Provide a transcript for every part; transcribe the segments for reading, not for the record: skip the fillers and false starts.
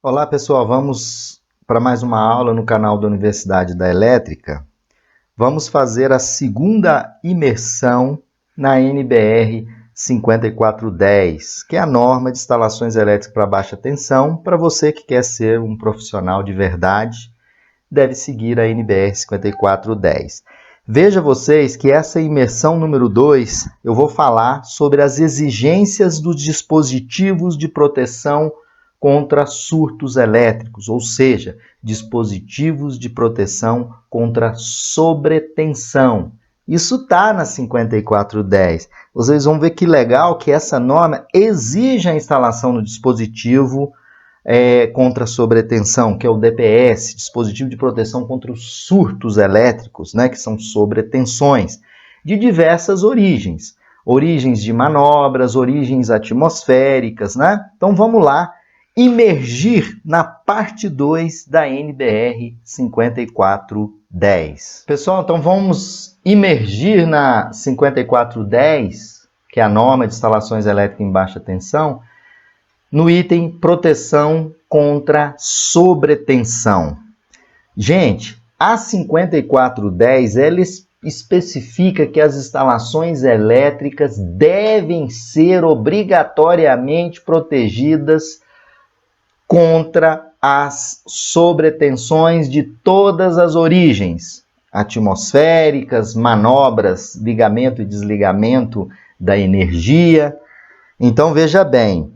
Olá pessoal, vamos para mais uma aula no canal da Universidade da Elétrica. Vamos fazer a segunda imersão na NBR 5410, que é a norma de instalações elétricas para baixa tensão. Para você que quer ser um profissional de verdade, deve seguir a NBR 5410. Veja vocês que essa imersão número 2, eu vou falar sobre as exigências dos dispositivos de proteção contra surtos elétricos, ou seja, dispositivos de proteção contra sobretensão. Isso está na 5410. Vocês vão ver que legal que essa norma exige a instalação do dispositivo contra sobretensão, que é o DPS, dispositivo de proteção contra os surtos elétricos, né, que são sobretensões, de diversas origens. Origens de manobras, origens atmosféricas, né? Então vamos lá, imergir na parte 2 da NBR 5410. Pessoal, então vamos imergir na 5410, que é a norma de instalações elétricas em baixa tensão, no item proteção contra sobretensão. Gente, a 5410, ela especifica que as instalações elétricas devem ser obrigatoriamente protegidas contra as sobretensões de todas as origens, atmosféricas, manobras, ligamento e desligamento da energia. Então, veja bem,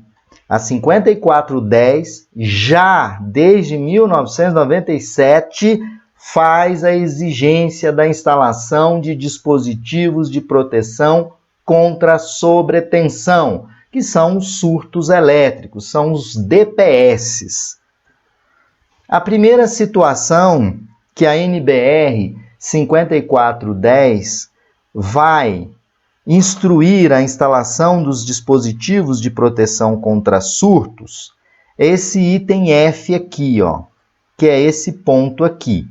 a 5410, já desde 1997, faz a exigência da instalação de dispositivos de proteção contra sobretensão, que são os surtos elétricos, são os DPS. A primeira situação que a NBR 5410 vai instruir a instalação dos dispositivos de proteção contra surtos, esse item F aqui, ó, que é esse ponto aqui,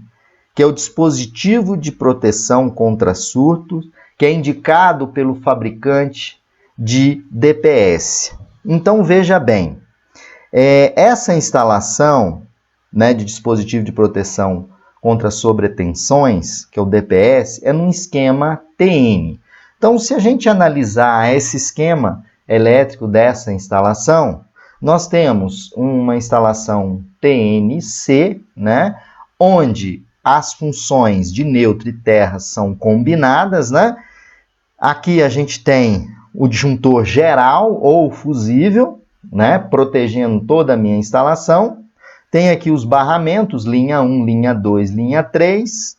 que é o dispositivo de proteção contra surtos, que é indicado pelo fabricante de DPS. Então, veja bem, essa instalação, né, de dispositivo de proteção contra sobretensões, que é o DPS, é num esquema TN. Então, se a gente analisar esse esquema elétrico dessa instalação, nós temos uma instalação TNC, né, onde as funções de neutro e terra são combinadas, né? Aqui a gente tem o disjuntor geral ou fusível, né, protegendo toda a minha instalação. Tem aqui os barramentos, linha 1, linha 2, linha 3,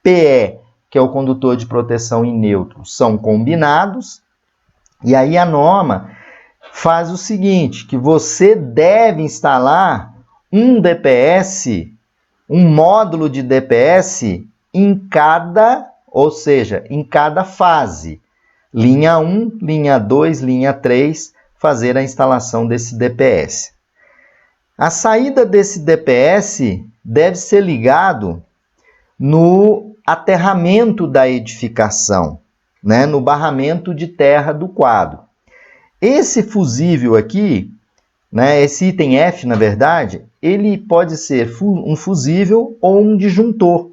PE, que é o condutor de proteção em neutro, são combinados. E aí a norma faz o seguinte, que você deve instalar um DPS, um módulo de DPS em cada, ou seja, em cada fase. Linha 1, linha 2, linha 3, fazer a instalação desse DPS. A saída desse DPS deve ser ligado no aterramento da edificação, né, no barramento de terra do quadro. Esse fusível aqui, né, esse item F, na verdade, ele pode ser um fusível ou um disjuntor,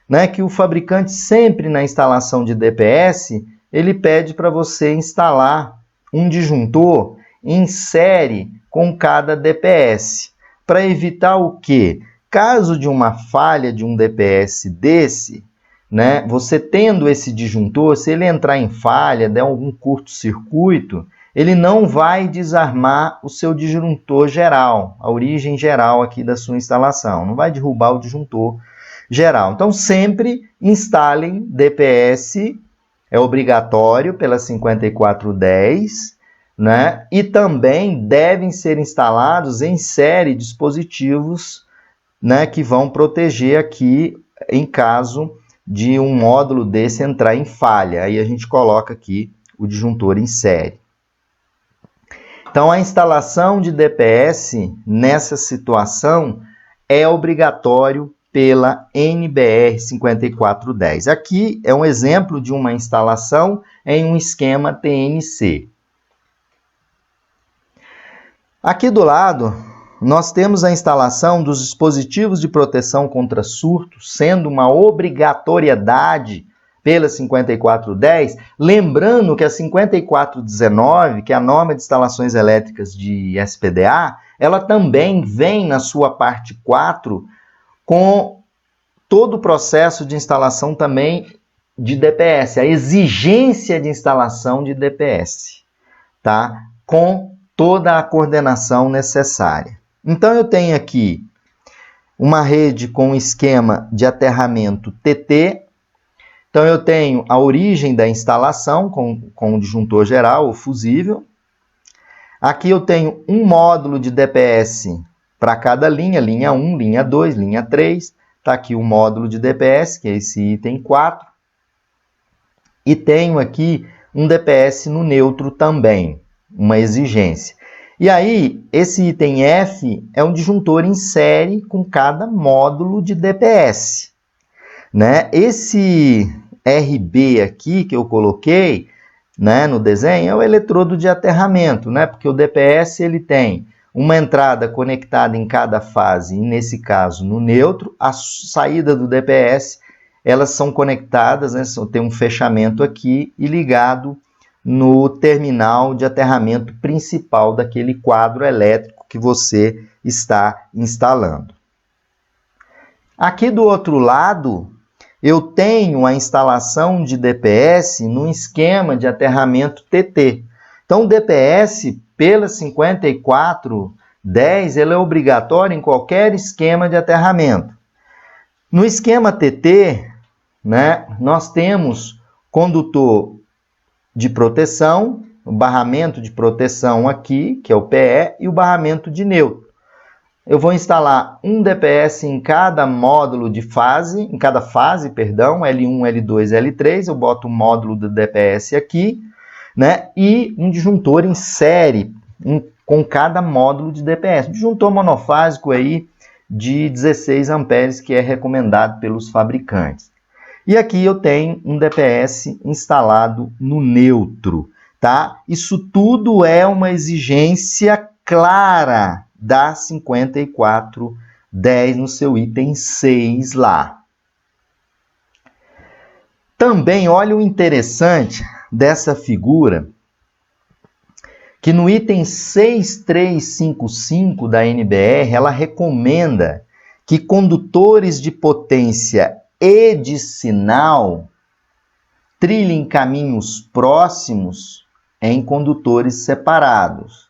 né, que o fabricante sempre na instalação de DPS, ele pede para você instalar um disjuntor em série com cada DPS, para evitar o quê? Caso de uma falha de um DPS desse, né, você tendo esse disjuntor, se ele entrar em falha, der algum curto-circuito, ele não vai desarmar o seu disjuntor geral, a origem geral aqui da sua instalação, não vai derrubar o disjuntor geral. Então, sempre instalem DPS, é obrigatório pela 5410, né, e também devem ser instalados em série dispositivos, né, que vão proteger aqui em caso de um módulo desse entrar em falha. Aí a gente coloca aqui o disjuntor em série. Então, a instalação de DPS nessa situação é obrigatório pela NBR 5410. Aqui é um exemplo de uma instalação em um esquema TNC. Aqui do lado, nós temos a instalação dos dispositivos de proteção contra surtos, sendo uma obrigatoriedade pela 5410, lembrando que a 5419, que é a norma de instalações elétricas de SPDA, ela também vem na sua parte 4 com todo o processo de instalação também de DPS, a exigência de instalação de DPS, tá? Com toda a coordenação necessária. Então eu tenho aqui uma rede com esquema de aterramento TT. Então eu tenho a origem da instalação com o disjuntor geral, o fusível. Aqui eu tenho um módulo de DPS para cada linha, linha 1, linha 2, linha 3. Está aqui o módulo de DPS, que é esse item 4. E tenho aqui um DPS no neutro também, uma exigência. E aí, esse item F é um disjuntor em série com cada módulo de DPS, né? Esse RB aqui que eu coloquei, né, no desenho é o eletrodo de aterramento, né? Porque o DPS ele tem uma entrada conectada em cada fase, e nesse caso no neutro, a saída do DPS, elas são conectadas, né? Tem um fechamento aqui e ligado no terminal de aterramento principal daquele quadro elétrico que você está instalando. Aqui do outro lado, eu tenho a instalação de DPS no esquema de aterramento TT. Então, o DPS, pela 5410, ele é obrigatório em qualquer esquema de aterramento. No esquema TT, né, nós temos condutor de proteção, o barramento de proteção aqui, que é o PE, e o barramento de neutro. Eu vou instalar um DPS em cada módulo de fase, em cada fase, perdão, L1, L2, L3, eu boto o módulo do DPS aqui, né, e um disjuntor em série com cada módulo de DPS. Disjuntor monofásico aí de 16 amperes, que é recomendado pelos fabricantes. E aqui eu tenho um DPS instalado no neutro, tá? Isso tudo é uma exigência clara da 5410 no seu item 6 lá. Também, olha o interessante dessa figura, que no item 6355 da NBR, ela recomenda que condutores de potência e de sinal trilhem caminhos próximos em condutores separados.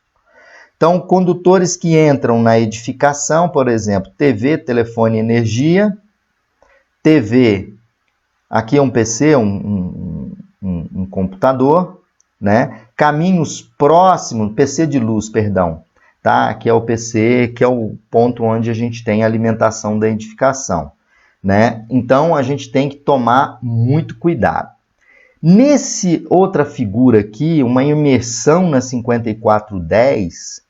Então, condutores que entram na edificação, por exemplo, TV, telefone e energia, TV, aqui é um PC, um computador, né? Caminhos próximos, PC de luz, perdão, tá? Aqui é o PC, que é o ponto onde a gente tem a alimentação da edificação, né? Então, a gente tem que tomar muito cuidado. Nesse outra figura aqui, uma imersão na 5410,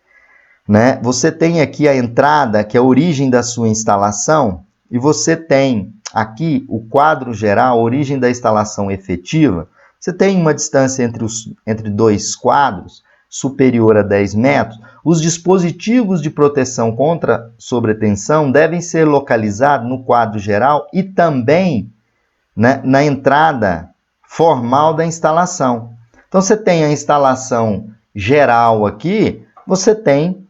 né? Você tem aqui a entrada, que é a origem da sua instalação, e você tem aqui o quadro geral, a origem da instalação efetiva. Você tem uma distância entre dois quadros superior a 10 metros. Os dispositivos de proteção contra sobretensão devem ser localizados no quadro geral e também, né, na entrada formal da instalação. Então, você tem a instalação geral aqui, você tem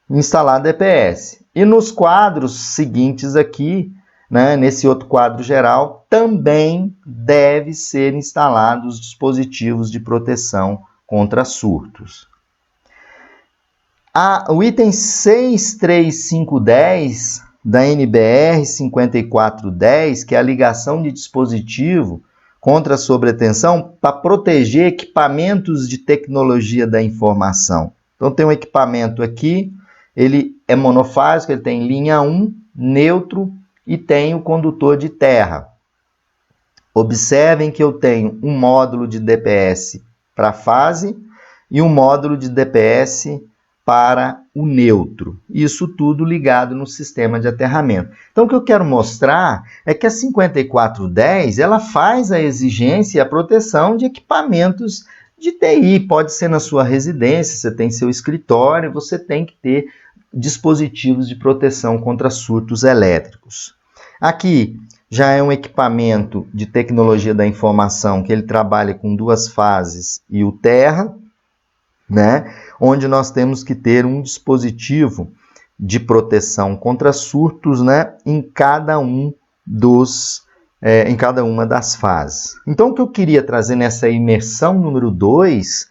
instalado DPS. E nos quadros seguintes aqui, né, nesse outro quadro geral, também deve ser instalados os dispositivos de proteção contra surtos. O item 63510 da NBR 5410, que é a ligação de dispositivo contra a sobretensão para proteger equipamentos de tecnologia da informação. Então, tem um equipamento aqui, ele é monofásico, ele tem linha 1, neutro, e tem o condutor de terra. Observem que eu tenho um módulo de DPS para a fase e um módulo de DPS para o neutro. Isso tudo ligado no sistema de aterramento. Então, o que eu quero mostrar é que a 5410 ela faz a exigência e a proteção de equipamentos de TI. Pode ser na sua residência, você tem seu escritório, você tem que ter dispositivos de proteção contra surtos elétricos. Aqui já é um equipamento de tecnologia da informação que ele trabalha com 2 fases e o terra, né? Onde nós temos que ter um dispositivo de proteção contra surtos, né? Em cada uma das fases. Então, o que eu queria trazer nessa imersão número 2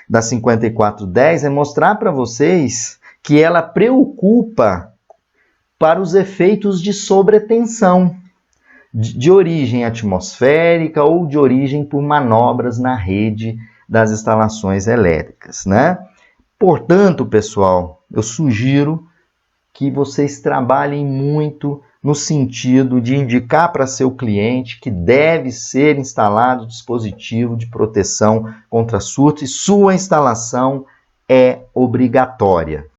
da 5410 é mostrar para vocês que ela preocupa para os efeitos de sobretensão, de origem atmosférica ou de origem por manobras na rede das instalações elétricas, né? Portanto, pessoal, eu sugiro que vocês trabalhem muito no sentido de indicar para seu cliente que deve ser instalado dispositivo de proteção contra surto e sua instalação é obrigatória.